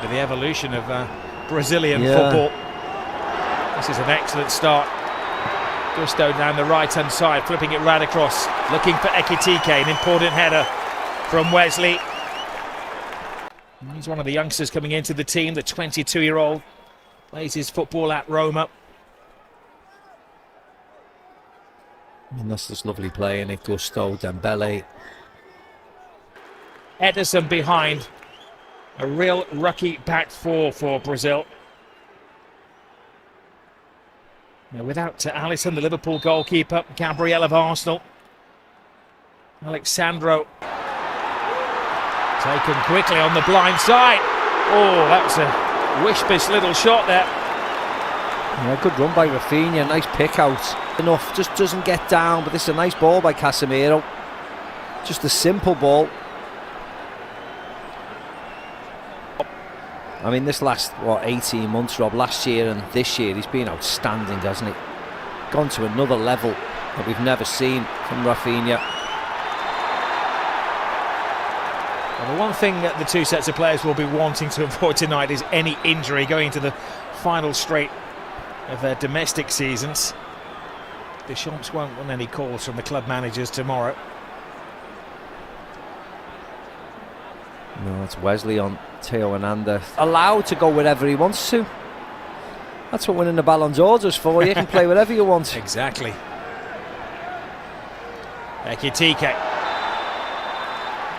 The evolution of Brazilian football. This is an excellent start. Gusto down the right-hand side, flipping it right across, looking for Ekitike, an important header from Wesley. He's one of the youngsters coming into the team, the 22-year-old. Plays his football at Roma. And that's just lovely play, and it Gusto, Dembele. Ederson behind. A real rookie back four for Brazil. Now, without Alisson, the Liverpool goalkeeper, Gabriel of Arsenal. Alexandro taken quickly on the blind side. Oh, that was a wish-piss little shot there. Yeah, good run by Rafinha, nice pick out. Enough, just doesn't get down, but this is a nice ball by Casemiro. Just a simple ball. I mean, this last, 18 months, Rob, last year and this year, he's been outstanding, hasn't he? Gone to another level that we've never seen from Rafinha. Well, the one thing that the two sets of players will be wanting to avoid tonight is any injury going into the final straight of their domestic seasons. Deschamps won't want any calls from the club managers tomorrow. No, it's Wesley on Theo Hernandez. Allowed to go wherever he wants to. That's what winning the Ballon d'Or does for you. You can play whatever you want. Exactly. Ekitike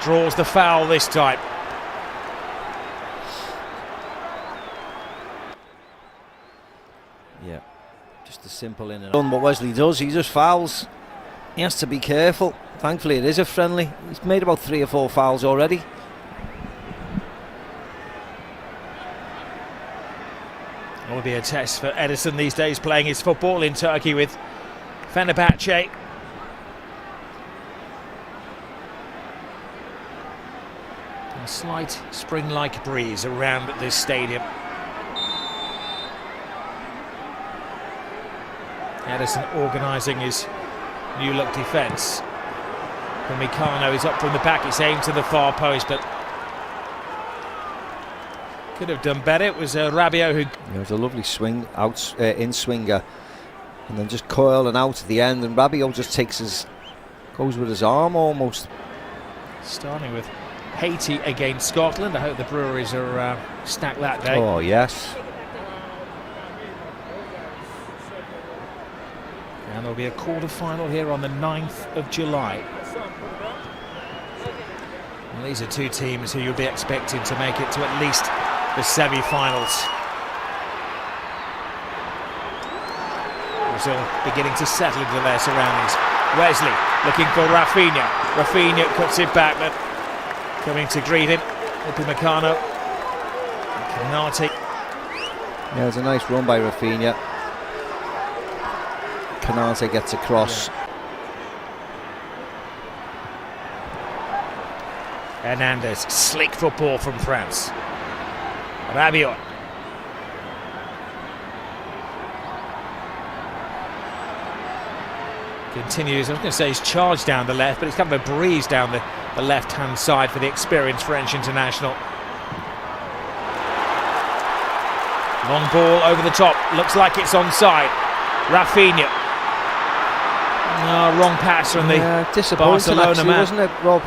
draws the foul this time. Yeah, just a simple in and done. What Wesley does, he just fouls. He has to be careful. Thankfully it is a friendly. He's made about 3 or 4 fouls already. It will be a test for Ederson these days, playing his football in Turkey with Fenerbahce. A slight spring-like breeze around this stadium. Ederson organising his new-look defence. Upamecano is up from the back, it's aimed to the far post, but could have done better. It was Rabiot who... It was a lovely swing, out in swinger, and then just curling out at the end, and Rabiot just goes with his arm almost. Starting with Haiti against Scotland. I hope the Breweries are stacked that day. Oh, yes. And there'll be a quarter-final here on the 9th of July. Well, these are two teams who you'll be expecting to make it to at least the semi-finals. Brazil beginning to settle into their surroundings. Wesley looking for Rafinha. Rafinha cuts it back, but coming to greet him, Upamecano. Konate. Yeah, it's a nice run by Rafinha. Konate gets across. Yeah. Hernandez, slick football from France. Rabiot. Continues, I was going to say he's charged down the left, but it's kind of a breeze down the left-hand side for the experienced French international. Long ball over the top, looks like it's onside. Rafinha. Oh, wrong pass from the Barcelona actually, man. Wasn't it, Rob?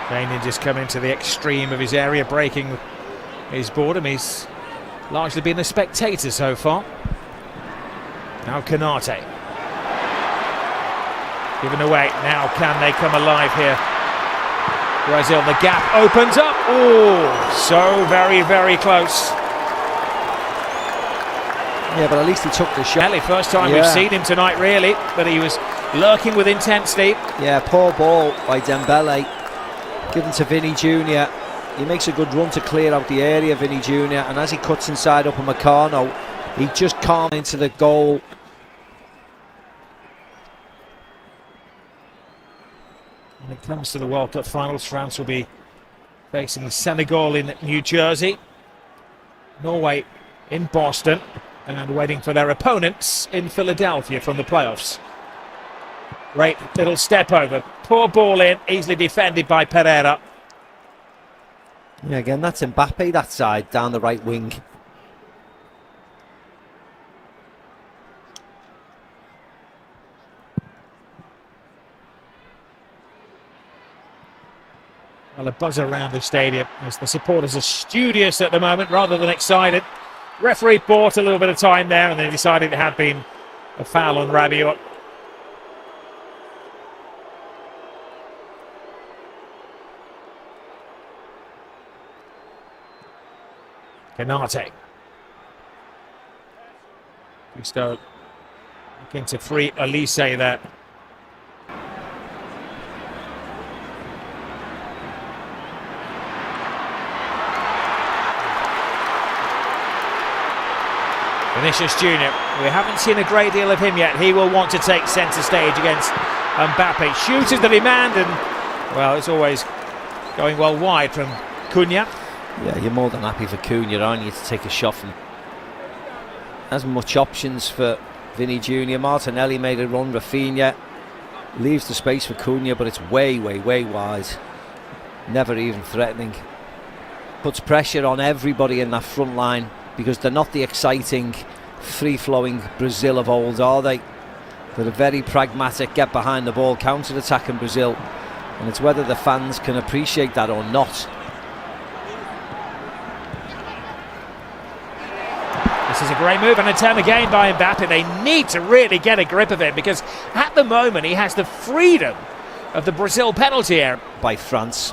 Feigning just coming to the extreme of his area, breaking his boredom. He's largely been a spectator so far. Now Konate. Given away. Now can they come alive here? Brazil, the gap opens up. Oh, so very, very close. Yeah, but at least he took the shot. First time we've seen him tonight, really, but he was lurking with intensity. Yeah, poor ball by Dembele. Given to Vinny Jr. He makes a good run to clear out the area, Vinny Jr. And as he cuts inside Upamecano, he just can't into the goal. When it comes to the World Cup finals, France will be facing Senegal in New Jersey, Norway in Boston. and waiting for their opponents in Philadelphia from the playoffs. Great little step over. Poor ball in, easily defended by Pereira. Yeah, again, that's Mbappe, that side, down the right wing. Well, a buzz around the stadium as the supporters are studious at the moment rather than excited. Referee bought a little bit of time there and then decided it had been a foul on Rabiot. Canate. Gusto looking to free Elise there. Vinicius Junior, we haven't seen a great deal of him yet. He will want to take centre stage against Mbappe. Shooters the demand, and well, it's always going well wide from Cunha. Yeah, you're more than happy for Cunha, aren't you, to take a shot from. Hasn't much options for Vinny Junior. Martinelli made a run. Rafinha leaves the space for Cunha, but it's way wide. Never even threatening. Puts pressure on everybody in that front line, because they're not the exciting, free-flowing Brazil of old, are they? They're a very pragmatic, get behind the ball, counter-attacking Brazil, and it's whether the fans can appreciate that or not. This is a great move and a turn again by Mbappe. They need to really get a grip of him, because at the moment he has the freedom of the Brazil penalty area. By France.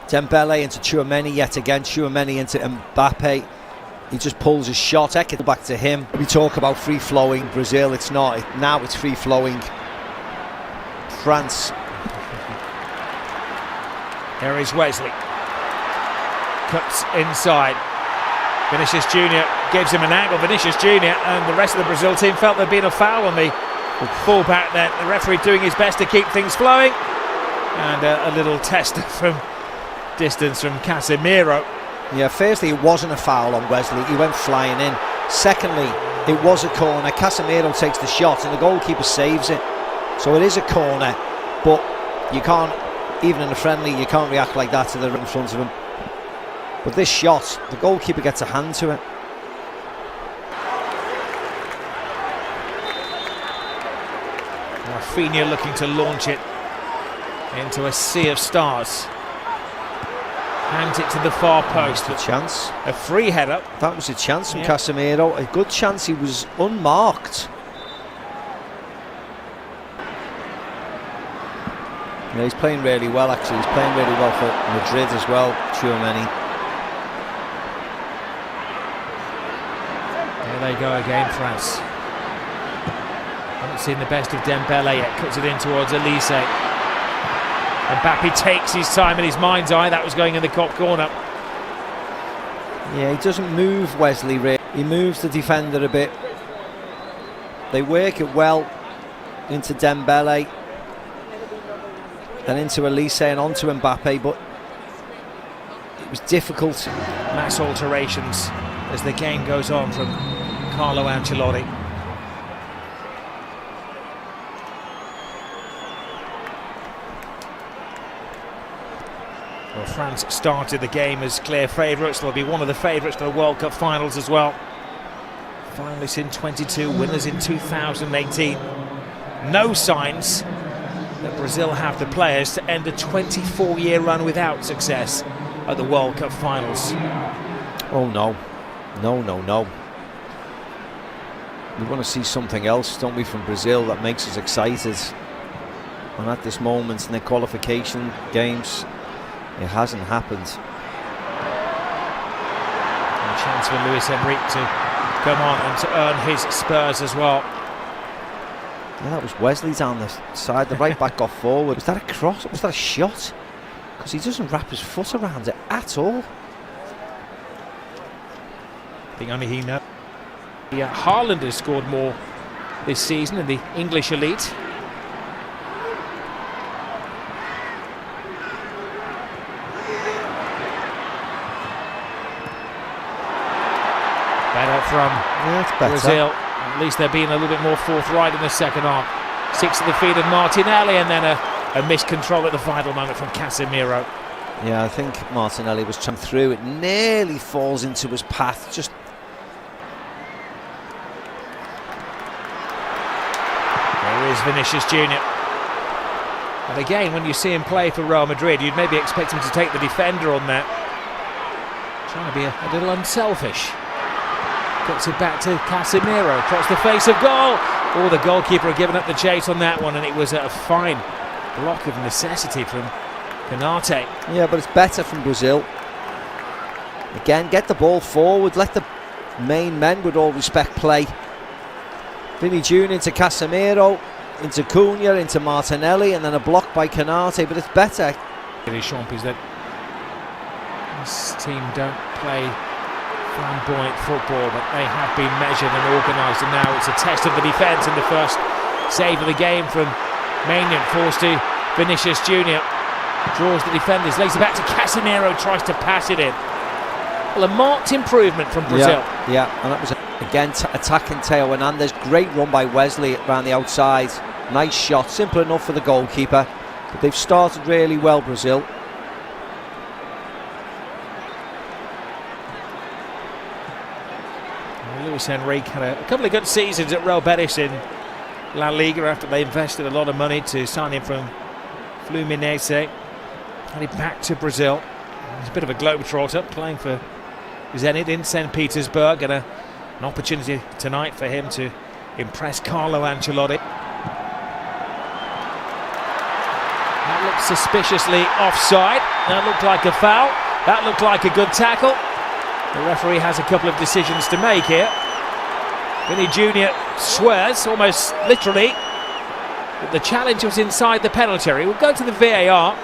Dembele into Tchouaméni yet again. Tchouaméni into Mbappe. He just pulls his shot. Eke back to him. We talk about free-flowing Brazil. It's not. Now it's free-flowing France. There is Wesley. Cuts inside. Vinicius Junior gives him an angle. Vinicius Junior and the rest of the Brazil team felt there'd been a foul on the fullback there. The referee doing his best to keep things flowing. And a little test from distance from Casemiro. Yeah, firstly, it wasn't a foul on Wesley. He went flying in. Secondly, it was a corner. Casemiro takes the shot and the goalkeeper saves it. So it is a corner, but you can't, even in a friendly, you can't react like that to the in front of him. But this shot, the goalkeeper gets a hand to it. Rafinha looking to launch it into a sea of stars. Hands it to the far post. A chance. A free header. That was a chance from Casemiro. A good chance. He was unmarked. Yeah, he's playing really well, actually. He's playing really well for Madrid as well, Tchouaméni. There they go again, France. Haven't seen the best of Dembele yet. Cuts it in towards Elise. Mbappe takes his time in his mind's eye. That was going in the top corner. Yeah, he doesn't move Wesley really. He moves the defender a bit. They work it well into Dembele, then into Elise and onto Mbappe, but it was difficult. Mass alterations as the game goes on from Carlo Ancelotti. Well, France started the game as clear favourites. They'll be one of the favourites for the World Cup finals as well. Finalists in 22, winners in 2018. No signs that Brazil have the players to end a 24-year run without success at the World Cup finals. Oh no, no. We want to see something else, don't we, from Brazil that makes us excited. And at this moment in the qualification games, it hasn't happened. And a chance for Luis Enrique to come on and to earn his Spurs as well. Yeah, that was Wesley down the side. The right back got forward. Was that a cross? Was that a shot? Because he doesn't wrap his foot around it at all. I think only he knows. Haaland has scored more this season in the English elite. from Yeah, it's better. Brazil. At least they're being a little bit more forthright in the second half. 6 at the feet of Martinelli, and then a missed control at the final moment from Casemiro. Yeah, I think Martinelli was trying through. It nearly falls into his path. Just there is Vinicius Junior. And again, when you see him play for Real Madrid, you'd maybe expect him to take the defender on that. Trying to be a little unselfish. Gets it back to Casemiro across the face of goal. Oh, the goalkeeper had given up the chase on that one, and it was a fine block of necessity from Konate. yeah, but it's better from Brazil. Again, get the ball forward. Let the main men, with all respect, play. Vini Junior into Casemiro, into Cunha, into Martinelli, and then a block by Konate. But it's better. Deschamps is that this team don't play flamboyant football, but they have been measured and organised, and now it's a test of the defence. And the first save of the game from Maignan falls to Vinicius Junior. Draws the defenders, lays it back to Casemiro, tries to pass it in. Well, a marked improvement from Brazil. Yeah, and that was again attacking Theo Hernandez. Great run by Wesley around the outside. Nice shot, simple enough for the goalkeeper. But they've started really well, Brazil. Luis Enrique had a couple of good seasons at Real Betis in La Liga after they invested a lot of money to sign him from Fluminense. And he back to Brazil. He's a bit of a globetrotter, playing for Zenit in St. Petersburg, and an opportunity tonight for him to impress Carlo Ancelotti. That looked suspiciously offside. That looked like a foul. That looked like a good tackle. The referee has a couple of decisions to make here. Vini Junior swears, almost literally, that the challenge was inside the penalty area. We'll go to the VAR.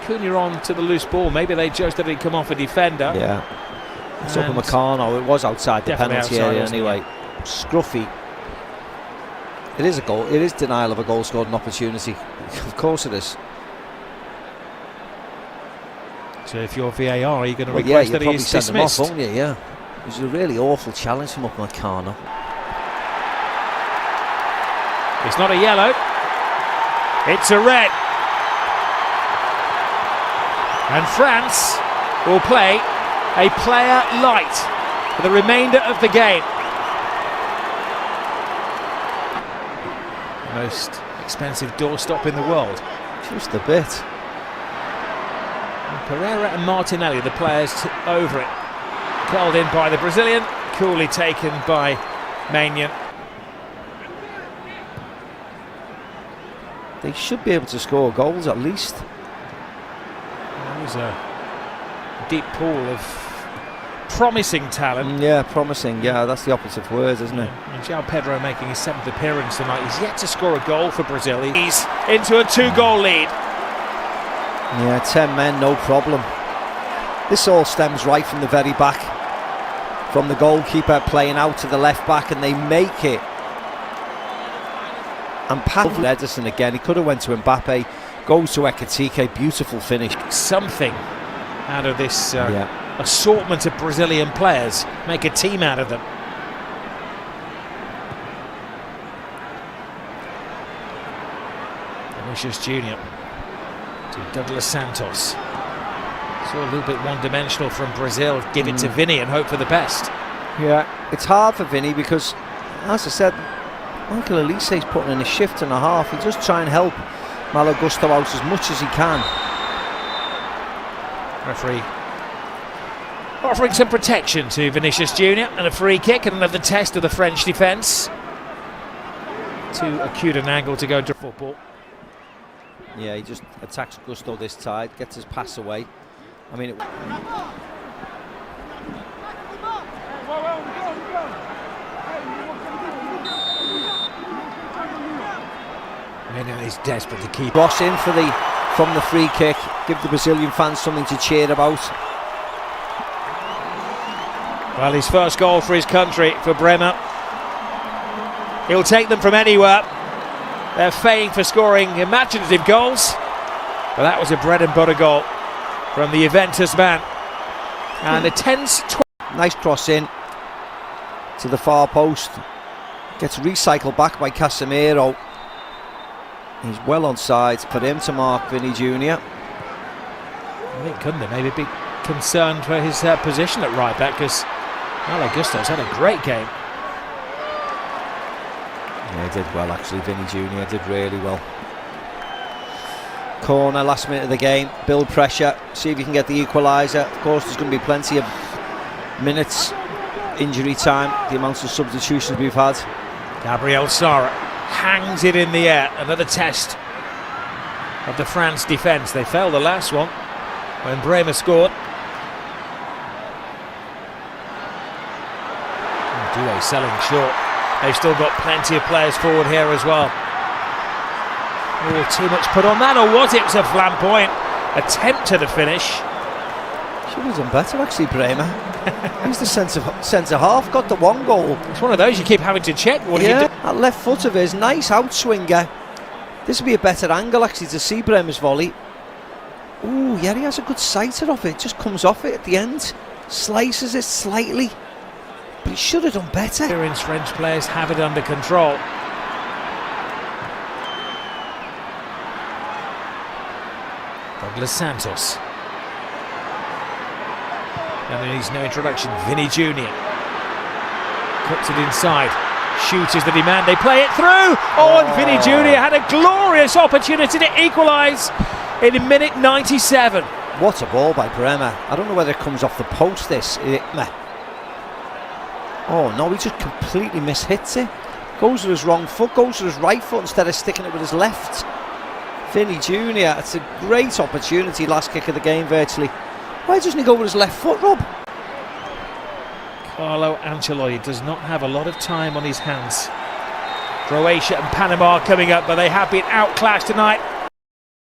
Cunha on to the loose ball. Maybe they judged that he'd come off a defender. Yeah. It's up Upamecano. It was outside the penalty area anyway. Scruffy. It is a goal. It is denial of a goal scored an opportunity. Of course it is. So if you're VAR, are you going to request that he is dismissed? Him off, won't you? Yeah. It was a really awful challenge from Upamecano. It's not a yellow. It's a red. And France will play a player light for the remainder of the game. Most expensive doorstop in the world. Just a bit. And Pereira and Martinelli, the players over it. Curled in by the Brazilian, coolly taken by Maignan. They should be able to score goals at least. There's a deep pool of promising talent. Yeah, promising. Yeah, that's the operative word, isn't it? And João Pedro making his 7th appearance tonight. He's yet to score a goal for Brazil. He's into a 2-goal lead. Yeah, 10 men, no problem. This all stems right from the very back, from the goalkeeper playing out to the left back, and they make it. And Ederson again. He could have went to Mbappe. Goes to Ekitike, beautiful finish. Something out of this assortment of Brazilian players. Make a team out of them. Vinicius Junior to Douglas Santos. So a little bit one-dimensional from Brazil. Give it to Vini and hope for the best. Yeah, it's hard for Vini because, as I said, Michael Olise's putting in a shift and a half. He just try and help Malo Gusto out as much as he can. Referee offering some protection to Vinicius Junior, and a free kick and another test of the French defence. Too acute an angle to go to football. Yeah, he just attacks Gusto this side, gets his pass away. I mean, He's desperate to keep. Ross in from the free kick, give the Brazilian fans something to cheer about. Well, his first goal for his country, for Bremer. He'll take them from anywhere. They're famed for scoring imaginative goals. But that was a bread and butter goal from the Juventus man. And a tense. Nice cross in to the far post. Gets recycled back by Casemiro. He's well onside for him to mark Vinny Jr. I think Kunde maybe be concerned for his position at right back, because Malo Gusto's had a great game. Yeah, he did well actually. Vinny Jr. did really well. Corner, last minute of the game. Build pressure. See if you can get the equaliser. Of course, there's going to be plenty of minutes injury time. The amounts of substitutions we've had. Gabriel Sara hangs it in the air. Another test of the France defence. They failed the last one when Bremer scored. Doué selling short. They've still got plenty of players forward here as well. Oh, too much put on that, or was it? It was a flamboyant attempt at a finish. Should have done better actually, Bremer. He's the centre half, got the one goal. It's one of those you keep having to check. What do you do? That left foot of his, nice outswinger. This would be a better angle actually to see Bremer's volley. Oh yeah, he has a good sighter of it. Just comes off it at the end, slices it slightly, but he should have done better. Experienced French players have it under control. Douglas Santos. And there needs no introduction. Vinny Jr. Cuts it inside. Shoot is the demand. They play it through. Oh, and Vinny Jr. had a glorious opportunity to equalise in minute 97. What a ball by Bremer. I don't know whether it comes off the post this. Oh no, he just completely mishits it. Goes with his wrong foot, goes with his right foot instead of sticking it with his left. Vinny Jr. It's a great opportunity, last kick of the game virtually. Why doesn't he go with his left foot, Rob? Carlo Ancelotti does not have a lot of time on his hands. Croatia and Panama coming up, but they have been outclassed tonight.